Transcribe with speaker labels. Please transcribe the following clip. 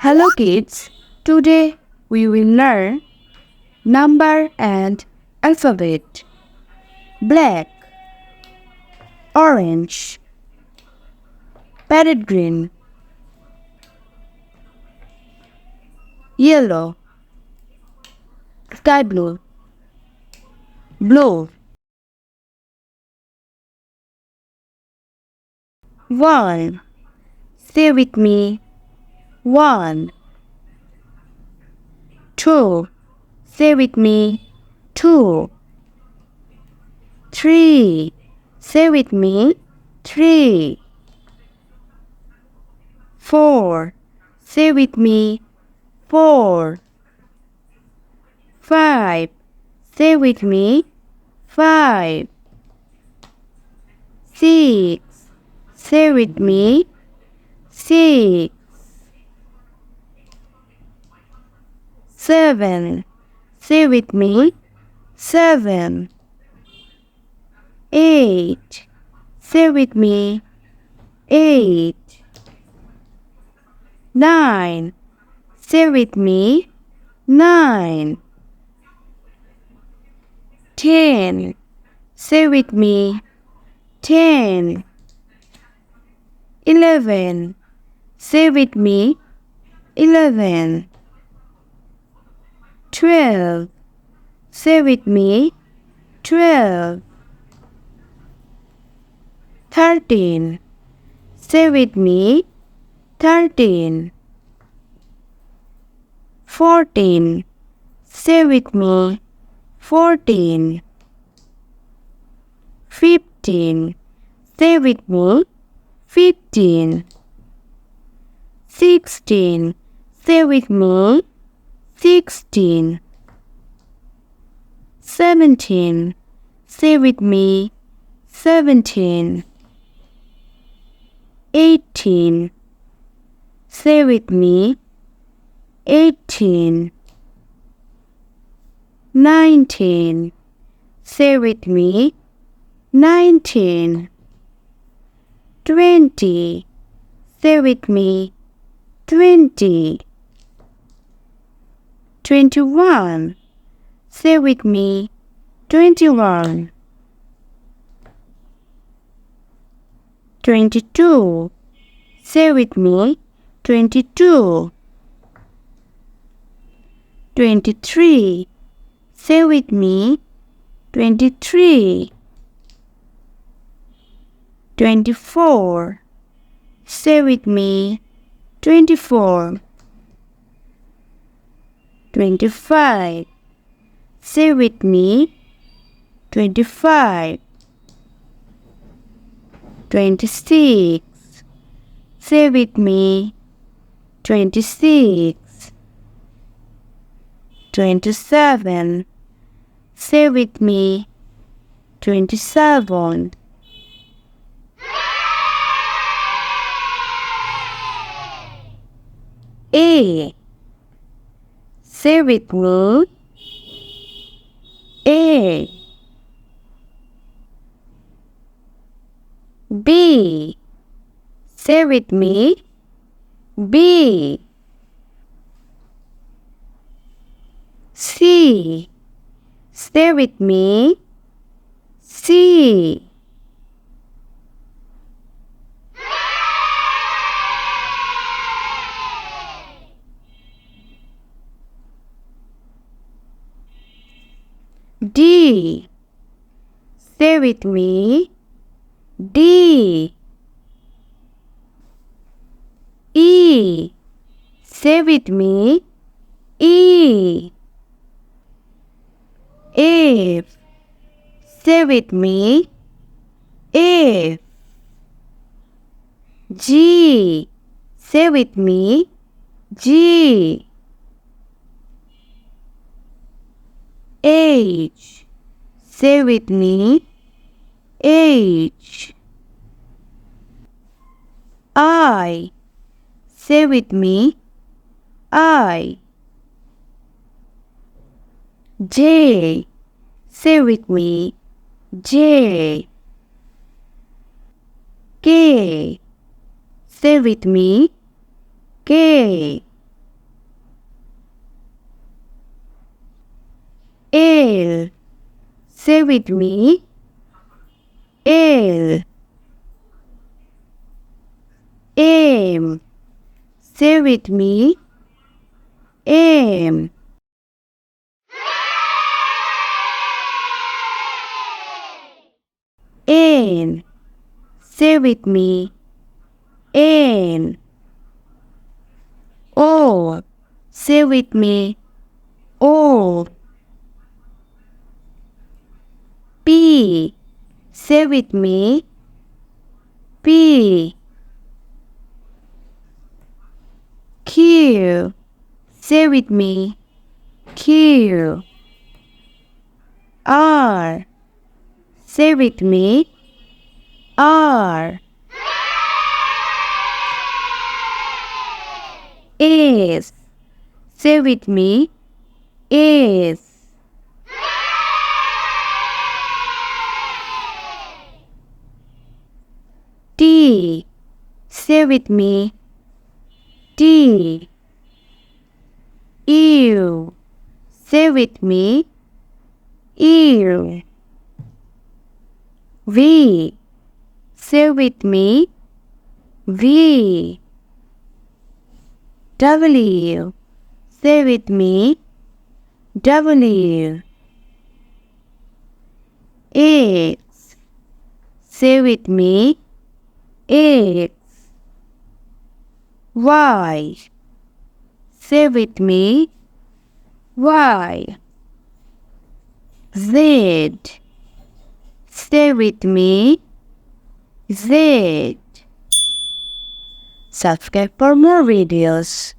Speaker 1: Hello kids, today we will learn number and alphabet. Black, orange, parrot green, yellow, sky blue, blue. 1. Say with me. 1. 2. Say with me. 2. 3. Say with me. 3. 4. Say with me. 4. 5. Say with me. 5. 6. Say with me. 6. 7. Say with me. 7. 8. Say with me. 8. 9. Say with me. 9. 10. Say with me. 10. 11. Say with me. 11. 12. Say with me. 12. 13. Say with me. 13. 14. Say with me. 14. 15. Say with me. 15. 16. Say with me. 16. 17. Say with me. 17. 18. Say with me. 18. 19. Say with me. 19. 20. Say with me. 20. 21. Say with me. 21. 22. Say with me. 22. 23. Say with me. 23. 24. Say with me. 24. 25. Say with me. 25. 26. Say with me. 26. 27. Say with me. 27. A. Say with me. A. B. Say with me. B. C. Say with me. C. D. Say with me. D. E. Say with me. E. F. Say with me. F. G. Say with me. G. H. Say with me. H. I. Say with me. I. J. Say with me. J. K. Say with me. K. Say with me. L. M. Say with me. M. N. Say with me. N. O. Say with me. O. P. Say with me. P. Q. Say with me. Q. R. Say with me. R. S. Say with me. S. T. Say with me. T. U. Say with me. U. V. Say with me. V. W. Say with me. W. X. Say with me. X. Y. Say with me. Y. Z. Say with me. Z. Subscribe for more videos.